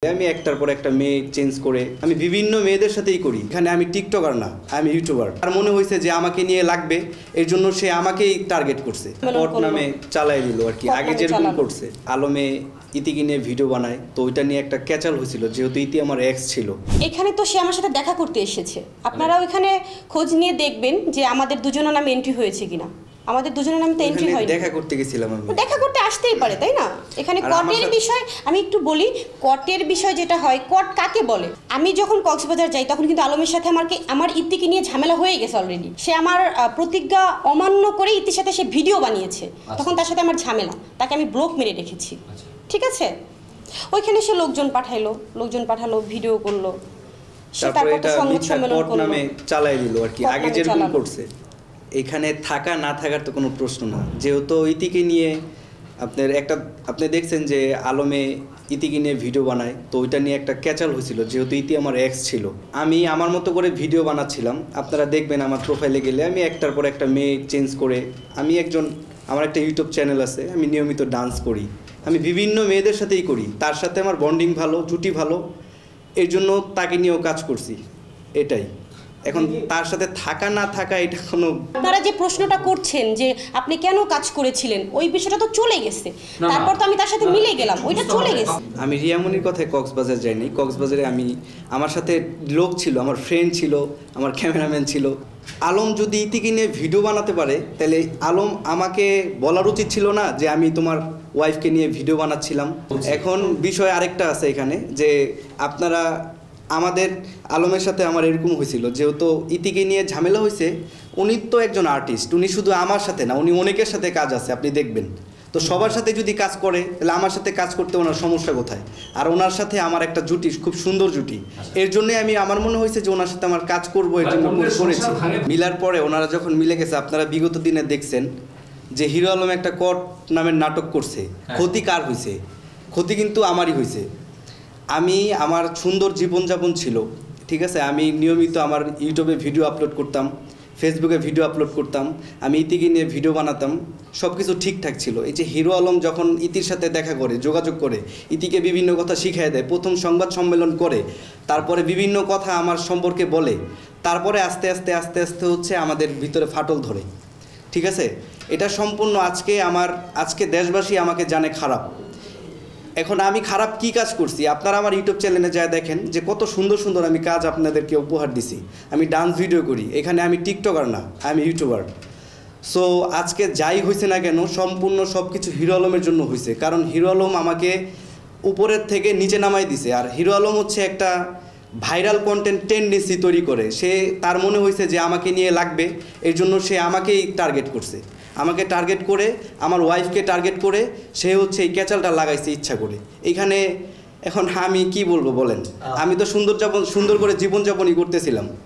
আমি একটার পর একটা মেয়ে চেঞ্জ করে আমি বিভিন্ন মেয়েদের সাথেই করি। এখানে আমি টিকটকার না, আমি ইউটিউবার। আর মনে হয়েছে যে আমাকে নিয়ে লাগবে, এর জন্য সে আমাকেই টার্গেট করছে, পট নামে চালাই দিল আর কি। আগে যেরকম করছে আলমে ইতিকে নিয়ে ভিডিও বানায়, তো ওইটা নিয়ে একটা ক্যাচাল হয়েছিল, যেহেতু ইতি আমার এক্স ছিল। এখানে তো সে আমার সাথে দেখা করতে এসেছে, আপনারাও এখানে খোঁজ নিয়ে দেখবেন যে আমাদের দুজনের নামে এন্ট্রি হয়েছে কিনা। আমাদের দুজনের নামে তো এন্ট্রি হয়নি। দেখা করতে গেছিলাম আমি। দেখা করতে আসতেই পারে, তাই না? এখানে কটের বিষয় আমি একটু বলি, কটের বিষয় যেটা হয়, কট কাকে বলে? আমি যখন কক্সবাজার যাই তখন কিন্তু আলমের সাথে আমার ইত্তিকে নিয়ে ঝামেলা হয়ে গেছে অলরেডি। সে আমার প্রতিজ্ঞা অমান্য করে ইত্তির সাথে সে ভিডিও বানিয়েছে, তখন তার সাথে আমার ঝামেলা, তাকে আমি ব্লক মেরে রেখেছি। ঠিক আছে, ওইখানে সে লোকজন পাঠালো, ভিডিও করলো, সে তারপর একটা সংবাদ সম্মেলন করলো, নামে চালাই দিল আর কি। আগে যেরকম করছে, এখানে থাকা না থাকার তো কোনো প্রশ্ন না। যেহেতু ইতিকে নিয়ে আপনি দেখছেন যে আলমে ইতিকে নিয়ে ভিডিও বানায়, তো ওইটা নিয়ে একটা ক্যাচাল হয়েছিল, যেহেতু ইতি আমার এক্স ছিল। আমি আমার মতো করে ভিডিও বানাচ্ছিলাম, আপনারা দেখবেন আমার প্রোফাইলে গেলে আমি একটার পর একটা মেয়ে চেঞ্জ করে। আমার একটা ইউটিউব চ্যানেল আছে, আমি নিয়মিত ডান্স করি, আমি বিভিন্ন মেয়েদের সাথেই করি। তার সাথে আমার বন্ডিং ভালো, জুটি ভালো, এর জন্য তাকে নিয়েও কাজ করছি। এটাই। এখন তার সাথে থাকা না থাকা এটা কোনো, আপনারা যে প্রশ্নটা করছেন যে আপনি কেন কাজ করেছিলেন, ওই বিষয়টা তো চলে গেছে। তারপর তো আমি তার সাথে মিলে গেলাম, ওইটা চলে গেছে। আমি রিয়ামনির কথায় কক্সবাজার যাইনি। কক্সবাজারে আমার সাথে লোক ছিল, আমার ফ্রেন্ড ছিল, আমার ক্যামেরাম্যান ছিল। আলম যদি ইতিকে নিয়ে ভিডিও বানাতে পারে, তাহলে আলম আমাকে বলার উচিত ছিল না যে আমি তোমার ওয়াইফকে নিয়ে ভিডিও বানাচ্ছিলাম। এখন বিষয় আরেকটা আছে এখানে, যে আপনারা আমাদের আলমের সাথে আমার এরকম হয়েছিল, যেহেতু ইতিকে নিয়ে ঝামেলা হয়েছে। উনি তো একজন আর্টিস্ট, উনি শুধু আমার সাথে না, উনি অনেকের সাথে কাজ আছে, আপনি দেখবেন। তো সবার সাথে যদি কাজ করে, তাহলে আমার সাথে কাজ করতে ওনার সমস্যা কোথায়? আর ওনার সাথে আমার একটা জুটি, খুব সুন্দর জুটি। এর জন্যে আমার মনে হয়েছে যে ওনার সাথে আমার কাজ করবো, এর জন্য করেছি। মিলার পরে ওনারা যখন মিলে গেছে, আপনারা বিগত দিনে দেখছেন যে হিরো আলম একটা কট নামের নাটক করছে। ক্ষতি কার হয়েছে? ক্ষতি কিন্তু আমারই হয়েছে। আমার সুন্দর জীবনযাপন ছিল, ঠিক আছে। আমি নিয়মিত আমার ইউটিউবে ভিডিও আপলোড করতাম, ফেসবুকে ভিডিও আপলোড করতাম, আমি ইতিকে নিয়ে ভিডিও বানাতাম, সব কিছু ঠিকঠাক ছিল। এই যে হিরো আলম যখন ইতির সাথে দেখা করে, যোগাযোগ করে, ইতিকে বিভিন্ন কথা শিখিয়ে দেয়, প্রথম সংবাদ সম্মেলন করে, তারপরে বিভিন্ন কথা আমার সম্পর্কে বলে, তারপরে আস্তে আস্তে হচ্ছে আমাদের ভিতরে ফাটল ধরে। ঠিক আছে, এটা সম্পূর্ণ আজকে দেশবাসী আমাকে জানে খারাপ। এখন আমি খারাপ কি কাজ করছি, আপনারা আমার ইউটিউব চ্যানেলে যা দেখেন যে কত সুন্দর সুন্দর আমি কাজ আপনাদেরকে উপহার দিছি। আমি ডান্স ভিডিও করি, এখানে আমি টিকটকার না, আমি ইউটিউবার। সো আজকে যাই হয়েছে না কেন, সম্পূর্ণ সব কিছু হিরো আলমের জন্য হয়েছে। কারণ হিরো আলম আমাকে উপরের থেকে নিচে নামাই দিছে। আর হিরো আলম হচ্ছে একটা ভাইরাল কন্টেন্ট টেন্ডেন্সি তৈরি করে। তার মনে হয়েছে যে আমাকে নিয়ে লাগবে, এর জন্য সে আমাকেই টার্গেট করছে। আমাকে টার্গেট করে, আমার ওয়াইফকে টার্গেট করে সে হচ্ছে এই ক্যাচালটা লাগাইছে ইচ্ছা করে। এখানে এখন আমি কি বলবো বলেন? আমি তো সুন্দর করে জীবনযাপনই করতেছিলাম।